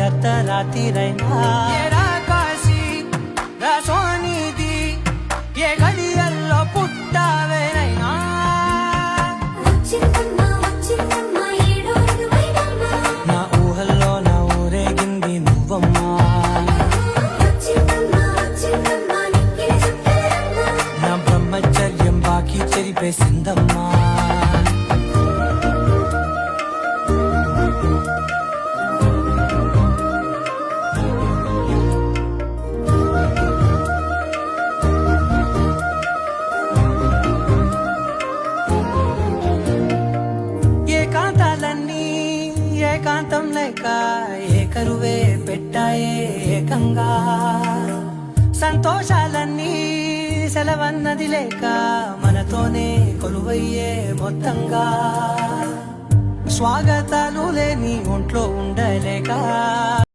అర్ధరాత్రిరైనా కాశీ సోనిది ఏ గడియల్లో పుట్టావేనైనా నా ఊహల్లో నా ఊరేగింది నువ్వమ్మా నా బ్రహ్మచర్యం బాకీ చెరిపేసిందమ్మా ఏకాంతం లేక ఏకరువే పెట్టాయే ఏకంగా సంతోషాలన్నీ సెలవన్నది లేక మనతోనే కొలువయ్యే మొత్తంగా స్వాగతాలు లేని ఒంట్లో ఉండలేక